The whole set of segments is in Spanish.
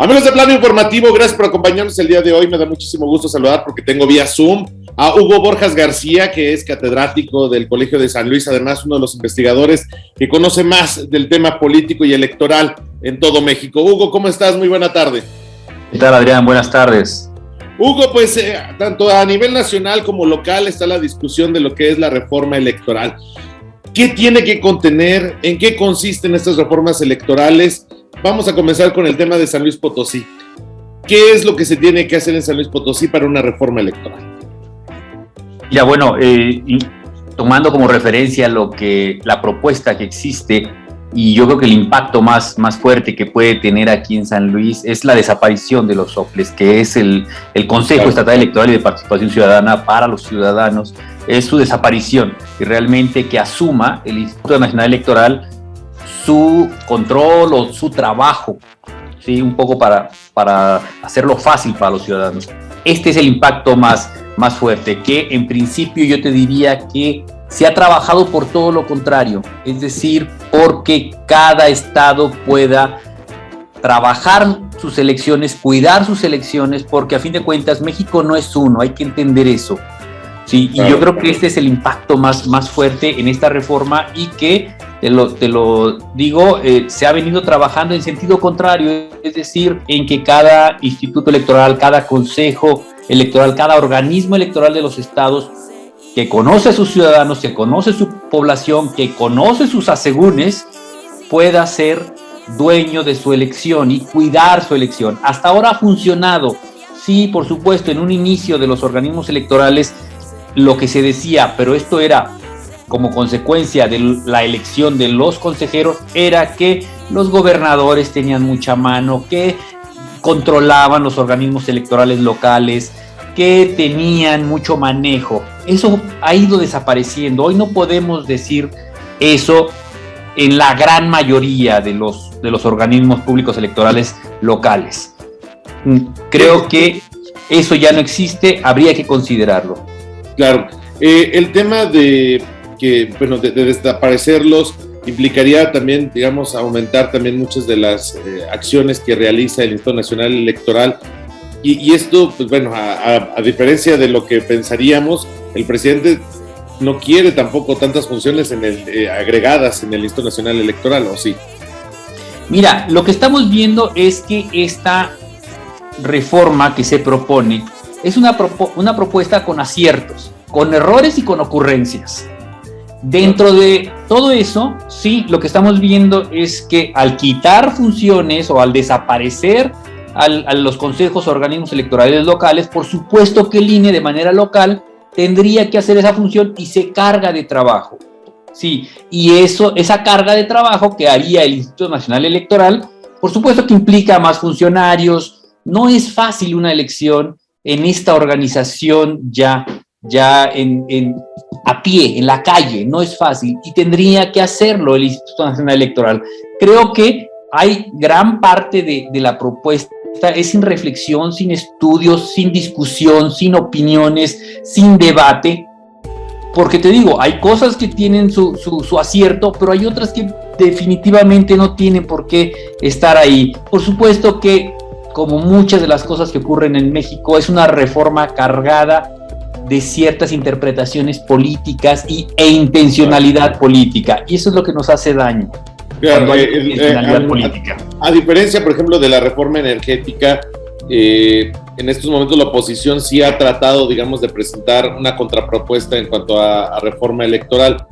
Amigos de Plano Informativo, gracias por acompañarnos el día de hoy. Me da muchísimo gusto saludar porque tengo vía Zoom a Hugo Borjas García, que es catedrático del Colegio de San Luis, además uno de los investigadores que conoce más del tema político y electoral en todo México. Hugo, ¿cómo estás? Muy buena tarde. ¿Qué tal, Adrián? Buenas tardes. Hugo, pues tanto a nivel nacional como local está la discusión de lo que es la reforma electoral. ¿Qué tiene que contener? ¿En qué consisten estas reformas electorales? Vamos a comenzar con el tema de San Luis Potosí. ¿Qué es lo que se tiene que hacer en San Luis Potosí para una reforma electoral? Ya, bueno, tomando como referencia la propuesta que existe, y yo creo que el impacto más fuerte que puede tener aquí en San Luis es la desaparición de los soples, que es el Consejo Estatal Electoral y de Participación Ciudadana para los ciudadanos, es su desaparición, y realmente que asuma el Instituto Nacional Electoral su control o su trabajo, ¿sí? Un poco para hacerlo fácil para los ciudadanos. Este es el impacto más fuerte, que en principio yo te diría que se ha trabajado por todo lo contrario, es decir, porque cada estado pueda trabajar sus elecciones, cuidar sus elecciones, porque a fin de cuentas México no es uno, hay que entender eso. Sí, y yo creo que este es el impacto más fuerte en esta reforma, y que te lo digo, se ha venido trabajando en sentido contrario, es decir, en que cada instituto electoral, cada consejo electoral, cada organismo electoral de los estados que conoce a sus ciudadanos, que conoce su población, que conoce sus asegúnes, pueda ser dueño de su elección y cuidar su elección. Hasta ahora ha funcionado. Sí, por supuesto, en un inicio de los organismos electorales lo que se decía, pero esto era como consecuencia de la elección de los consejeros, era que los gobernadores tenían mucha mano, que controlaban los organismos electorales locales, que tenían mucho manejo. Eso ha ido desapareciendo. Hoy no podemos decir eso en la gran mayoría de los organismos públicos electorales locales. Creo que eso ya no existe, habría que considerarlo. Claro, el tema de desaparecerlos implicaría también, digamos, aumentar también muchas de las acciones que realiza el Instituto Nacional Electoral. Y esto, pues bueno, a diferencia de lo que pensaríamos, el presidente no quiere tampoco tantas funciones agregadas en el Instituto Nacional Electoral, ¿o sí? Mira, lo que estamos viendo es que esta reforma que se propone es una propuesta con aciertos, con errores y con ocurrencias. Dentro de todo eso, sí, lo que estamos viendo es que al quitar funciones o al desaparecer a los consejos o organismos electorales locales, por supuesto que el INE de manera local tendría que hacer esa función y se carga de trabajo. Sí, y esa carga de trabajo que haría el Instituto Nacional Electoral, por supuesto que implica más funcionarios. No es fácil una elección en esta organización ya a pie, en la calle, no es fácil, y tendría que hacerlo el Instituto Nacional Electoral. Creo que hay gran parte de la propuesta es sin reflexión, sin estudios, sin discusión, sin opiniones, sin debate, porque te digo, hay cosas que tienen su acierto, pero hay otras que definitivamente no tienen por qué estar ahí. Por supuesto que, como muchas de las cosas que ocurren en México, es una reforma cargada de ciertas interpretaciones políticas e intencionalidad política, y eso es lo que nos hace daño. Claro, a diferencia, por ejemplo, de la reforma energética, en estos momentos la oposición sí ha tratado, digamos, de presentar una contrapropuesta en cuanto a reforma electoral.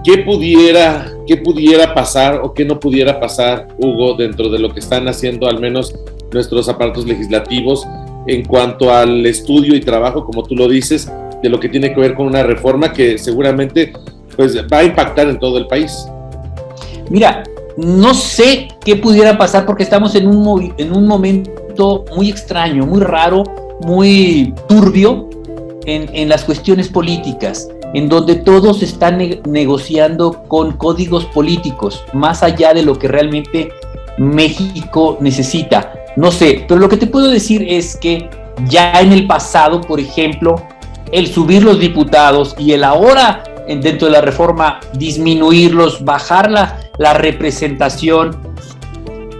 ¿Qué pudiera pasar o qué no pudiera pasar, Hugo, dentro de lo que están haciendo al menos nuestros aparatos legislativos en cuanto al estudio y trabajo, como tú lo dices, de lo que tiene que ver con una reforma que seguramente pues, va a impactar en todo el país? Mira, no sé qué pudiera pasar porque estamos en un momento muy extraño, muy raro, muy turbio en las cuestiones políticas, en donde todos se están negociando con códigos políticos, más allá de lo que realmente México necesita. No sé, pero lo que te puedo decir es que ya en el pasado, por ejemplo, el subir los diputados y el ahora, dentro de la reforma, disminuirlos, bajar la representación,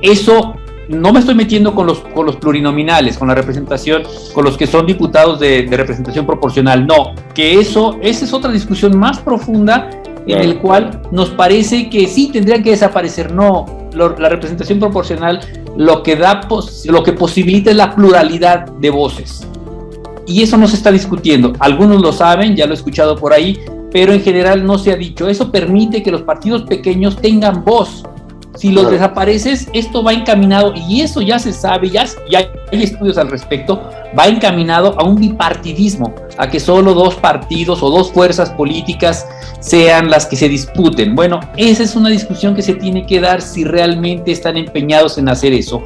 eso no me estoy metiendo con los plurinominales, con la representación, con los que son diputados de representación proporcional, no, que esa es otra discusión más profunda en el cual nos parece que sí tendrían que desaparecer. No, la representación proporcional lo que posibilita es la pluralidad de voces, y eso no se está discutiendo. Algunos lo saben, ya lo he escuchado por ahí, pero en general no se ha dicho. Eso permite que los partidos pequeños tengan voz. Si los desapareces, esto va encaminado, y eso ya se sabe, ya hay estudios al respecto, va encaminado a un bipartidismo, a que solo dos partidos o dos fuerzas políticas sean las que se disputen. Bueno, esa es una discusión que se tiene que dar si realmente están empeñados en hacer eso.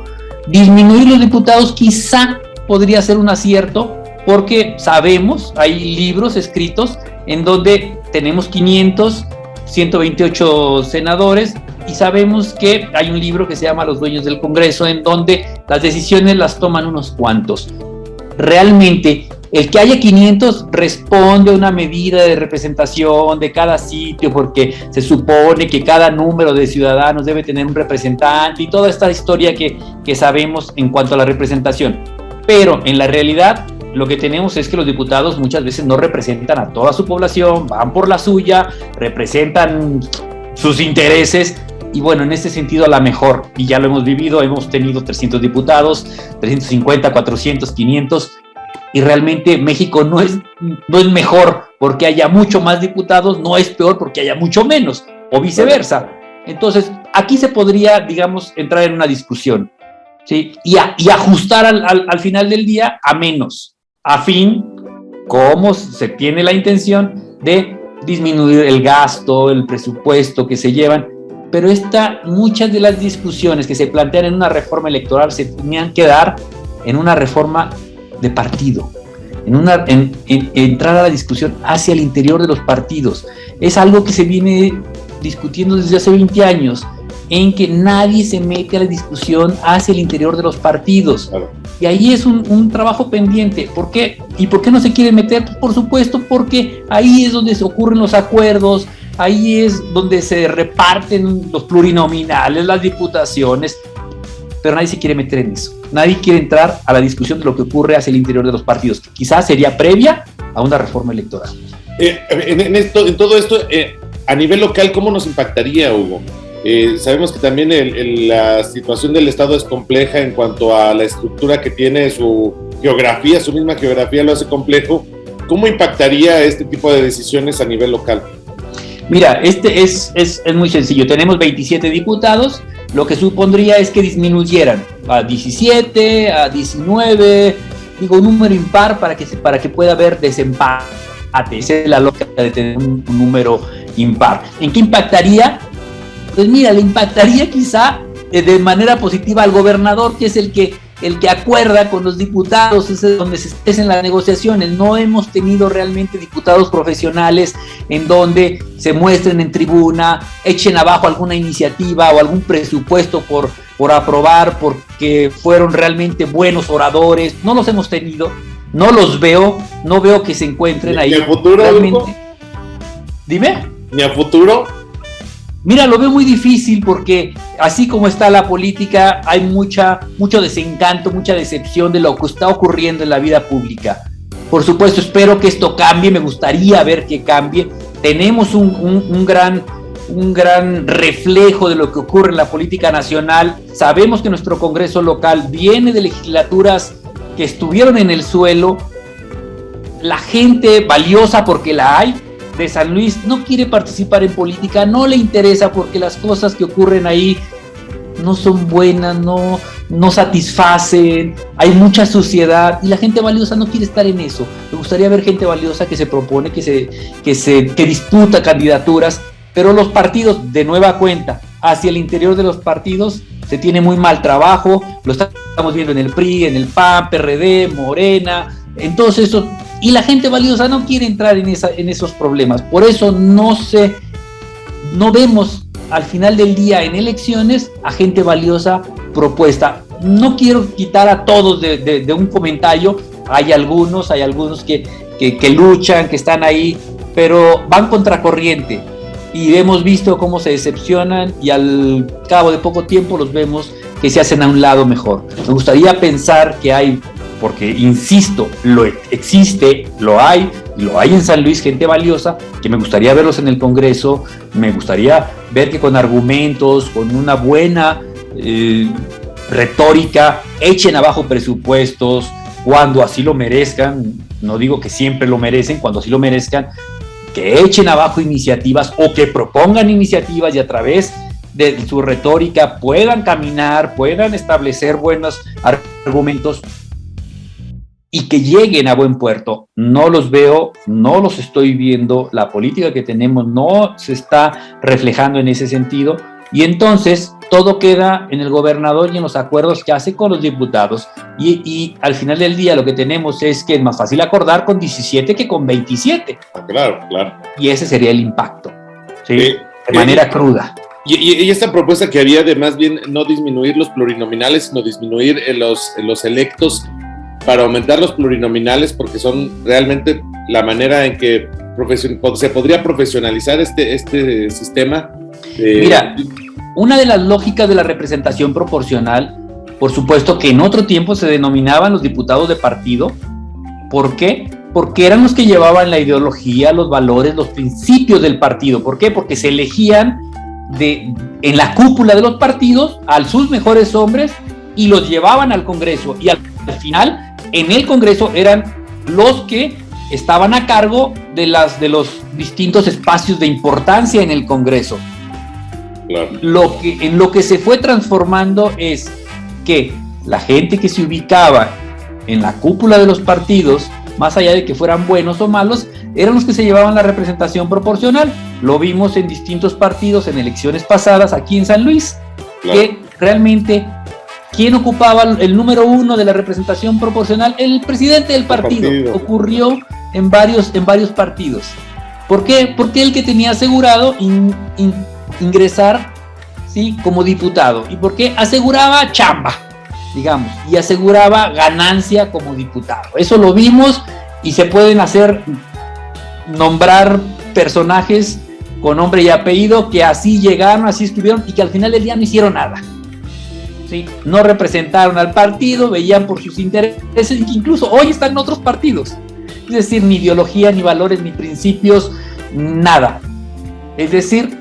Disminuir los diputados quizá podría ser un acierto, porque sabemos, hay libros escritos en donde tenemos 128 senadores, y sabemos que hay un libro que se llama Los Dueños del Congreso, en donde las decisiones las toman unos cuantos. Realmente, el que haya 500 responde a una medida de representación de cada sitio, porque se supone que cada número de ciudadanos debe tener un representante, y toda esta historia que sabemos en cuanto a la representación. Pero en la realidad, lo que tenemos es que los diputados muchas veces no representan a toda su población, van por la suya, representan sus intereses. Y bueno, en este sentido, a la mejor, y ya lo hemos vivido, hemos tenido 300 diputados, 350, 400, 500, y realmente México no es mejor porque haya mucho más diputados, no es peor porque haya mucho menos, o viceversa. Entonces, aquí se podría, digamos, entrar en una discusión, ¿sí? Y ajustar al final del día a menos, a fin, como se tiene la intención de disminuir el gasto, el presupuesto que se llevan. Pero muchas de las discusiones que se plantean en una reforma electoral se tenían que dar en una reforma de partido, en entrar a la discusión hacia el interior de los partidos. Es algo que se viene discutiendo desde hace 20 años, en que nadie se mete a la discusión hacia el interior de los partidos. Claro. Y ahí es un trabajo pendiente. ¿Por qué? ¿Y por qué no se quiere meter? Pues por supuesto, porque ahí es donde se ocurren los acuerdos, ahí es donde se reparten los plurinominales, las diputaciones, pero nadie se quiere meter en eso. Nadie quiere entrar a la discusión de lo que ocurre hacia el interior de los partidos, que quizás sería previa a una reforma electoral. En todo esto, a nivel local, ¿cómo nos impactaría, Hugo? Sabemos que también la situación del Estado es compleja en cuanto a la estructura que tiene, su geografía, su misma geografía lo hace complejo. ¿Cómo impactaría este tipo de decisiones a nivel local? Mira, es muy sencillo. Tenemos 27 diputados, lo que supondría es que disminuyeran a 17, a 19, digo, un número impar para que pueda haber desempate. Esa es la lógica de tener un número impar. ¿En qué impactaría? Pues mira, le impactaría quizá de manera positiva al gobernador, que es el que acuerda con los diputados, es donde se establecen las negociaciones. No hemos tenido realmente diputados profesionales en donde se muestren en tribuna, echen abajo alguna iniciativa o algún presupuesto por aprobar porque fueron realmente buenos oradores. No los hemos tenido, no los veo, no veo que se encuentren ahí. ¿Ni a futuro, realmente? Hugo? Dime. ¿Ni a futuro? Mira, lo veo muy difícil porque así como está la política, hay mucho desencanto, mucha decepción de lo que está ocurriendo en la vida pública. Por supuesto, espero que esto cambie, me gustaría ver que cambie. Tenemos un gran reflejo de lo que ocurre en la política nacional. Sabemos que nuestro Congreso local viene de legislaturas que estuvieron en el suelo. La gente valiosa, porque la hay, de San Luis no quiere participar en política, no le interesa porque las cosas que ocurren ahí no son buenas, no satisfacen, hay mucha suciedad y la gente valiosa no quiere estar en eso. Me gustaría ver gente valiosa que se propone, que disputa candidaturas, pero los partidos, de nueva cuenta, hacia el interior de los partidos se tiene muy mal trabajo, lo estamos viendo en el PRI, en el PAN, PRD, Morena, en todos esos. Y la gente valiosa no quiere entrar en esos problemas. Por eso no vemos al final del día en elecciones a gente valiosa propuesta. No quiero quitar a todos de un comentario. Hay algunos que luchan, que están ahí, pero van contracorriente. Y hemos visto cómo se decepcionan y al cabo de poco tiempo los vemos que se hacen a un lado mejor. Me gustaría pensar que hay, porque insisto, existe, lo hay en San Luis, gente valiosa, que me gustaría verlos en el Congreso, me gustaría ver que con argumentos, con una buena retórica, echen abajo presupuestos cuando así lo merezcan. No digo que siempre lo merecen, cuando así lo merezcan, que echen abajo iniciativas o que propongan iniciativas y a través de su retórica puedan caminar, puedan establecer buenos argumentos y que lleguen a buen puerto. No los veo, no los estoy viendo, la política que tenemos no se está reflejando en ese sentido, y entonces todo queda en el gobernador y en los acuerdos que hace con los diputados, y al final del día lo que tenemos es que es más fácil acordar con 17 que con 27. Claro. Y ese sería el impacto, ¿sí? De manera cruda. Y esta propuesta que había de más bien no disminuir los plurinominales, sino disminuir los electos para aumentar los plurinominales, porque son realmente la manera en que se podría profesionalizar este sistema. Mira, una de las lógicas de la representación proporcional, por supuesto que en otro tiempo se denominaban los diputados de partido. ¿Por qué? Porque eran los que llevaban la ideología, los valores, los principios del partido. ¿Por qué? Porque se elegían en la cúpula de los partidos a sus mejores hombres y los llevaban al Congreso, y al final en el Congreso eran los que estaban a cargo de los distintos espacios de importancia en el Congreso. Claro. En lo que se fue transformando es que la gente que se ubicaba en la cúpula de los partidos, más allá de que fueran buenos o malos, eran los que se llevaban la representación proporcional. Lo vimos en distintos partidos en elecciones pasadas aquí en San Luis, claro, que realmente ¿quién ocupaba el número 1 de la representación proporcional? El presidente del partido. Ocurrió en varios partidos. ¿Por qué? Porque el que tenía asegurado ingresar, ¿sí?, como diputado. ¿Y por qué? Aseguraba chamba, digamos, y aseguraba ganancia como diputado. Eso lo vimos, y se pueden nombrar personajes con nombre y apellido que así llegaron, así estuvieron, y que al final del día no hicieron nada. ¿Sí? No representaron al partido, veían por sus intereses, y que incluso hoy están en otros partidos. Es decir, ni ideología, ni valores, ni principios, nada. Es decir,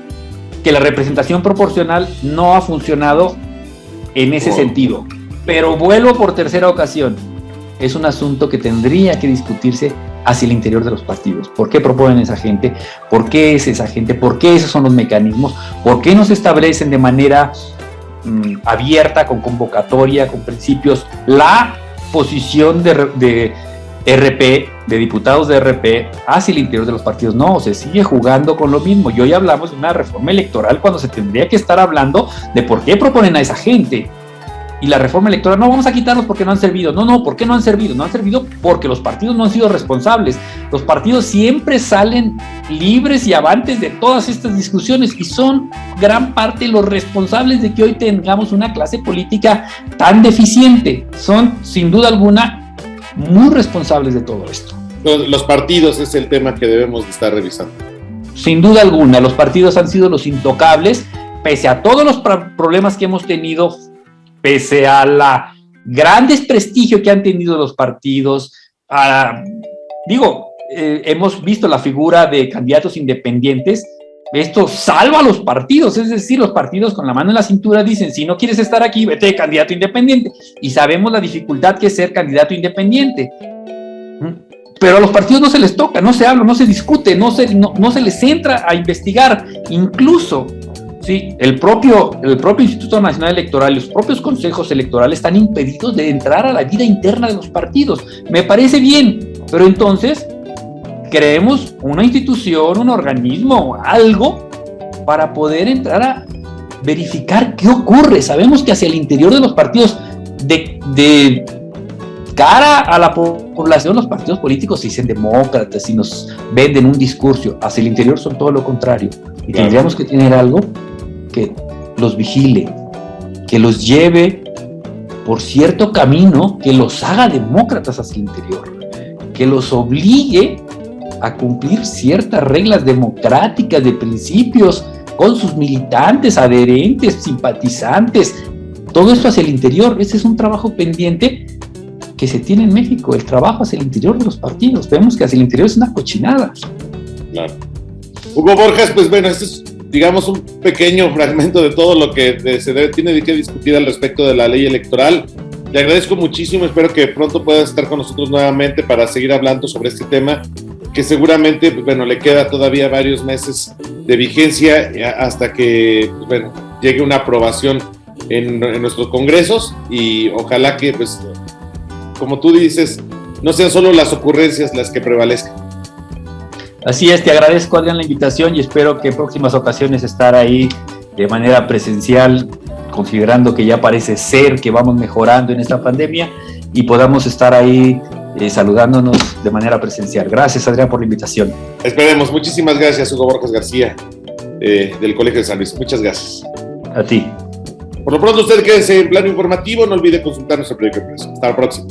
que la representación proporcional no ha funcionado en ese sentido. Pero vuelvo por tercera ocasión. Es un asunto que tendría que discutirse hacia el interior de los partidos. ¿Por qué proponen esa gente? ¿Por qué es esa gente? ¿Por qué esos son los mecanismos? ¿Por qué no se establecen de manera abierta, con convocatoria, con principios, la posición de RP, de diputados de RP hacia el interior de los partidos? No, se sigue jugando con lo mismo. Y hoy hablamos de una reforma electoral cuando se tendría que estar hablando de por qué proponen a esa gente. Y la reforma electoral, no vamos a quitarlos porque no han servido. No, ¿por qué no han servido? No han servido porque los partidos no han sido responsables. Los partidos siempre salen libres y avantes de todas estas discusiones, y son gran parte los responsables de que hoy tengamos una clase política tan deficiente. Son, sin duda alguna, muy responsables de todo esto. Los partidos es el tema que debemos estar revisando. Sin duda alguna, los partidos han sido los intocables, pese a todos los problemas que hemos tenido, pese a la gran desprestigio que han tenido los partidos. Hemos visto la figura de candidatos independientes. Esto salva a los partidos, es decir, los partidos con la mano en la cintura dicen: si no quieres estar aquí, vete de candidato independiente. Y sabemos la dificultad que es ser candidato independiente. Pero a los partidos no se les toca, no se habla, no se discute, no se les entra a investigar. Incluso, sí, el propio Instituto Nacional Electoral y los propios consejos electorales están impedidos de entrar a la vida interna de los partidos. Me parece bien, pero entonces creemos una institución, un organismo, algo para poder entrar a verificar qué ocurre. Sabemos que hacia el interior de los partidos, de cara a la población, los partidos políticos se dicen demócratas y nos venden un discurso. Hacia el interior son todo lo contrario. Y tendríamos que tener algo que los vigile, que los lleve por cierto camino, que los haga demócratas hacia el interior, que los obligue a cumplir ciertas reglas democráticas, de principios, con sus militantes, adherentes, simpatizantes, todo esto hacia el interior. Ese es un trabajo pendiente que se tiene en México, el trabajo hacia el interior de los partidos. Vemos que hacia el interior es una cochinada. Claro. Hugo Borjas, pues bueno, este es, digamos, un pequeño fragmento de todo lo que tiene que discutir al respecto de la ley electoral. Le agradezco muchísimo, espero que pronto pueda estar con nosotros nuevamente para seguir hablando sobre este tema, que seguramente, pues bueno, le queda todavía varios meses de vigencia hasta que, pues bueno, llegue una aprobación en nuestros congresos, y ojalá que, pues, como tú dices, no sean solo las ocurrencias las que prevalezcan. Así es, te agradezco, Adrián, la invitación, y espero que en próximas ocasiones estar ahí de manera presencial, considerando que ya parece ser que vamos mejorando en esta pandemia, y podamos estar ahí saludándonos de manera presencial. Gracias, Adrián, por la invitación. Esperemos. Muchísimas gracias, Hugo Borjas García, del Colegio de San Luis. Muchas gracias. A ti. Por lo pronto, usted quédese en Plano Informativo. No olvide consultar nuestro periódico impreso. Hasta la próxima.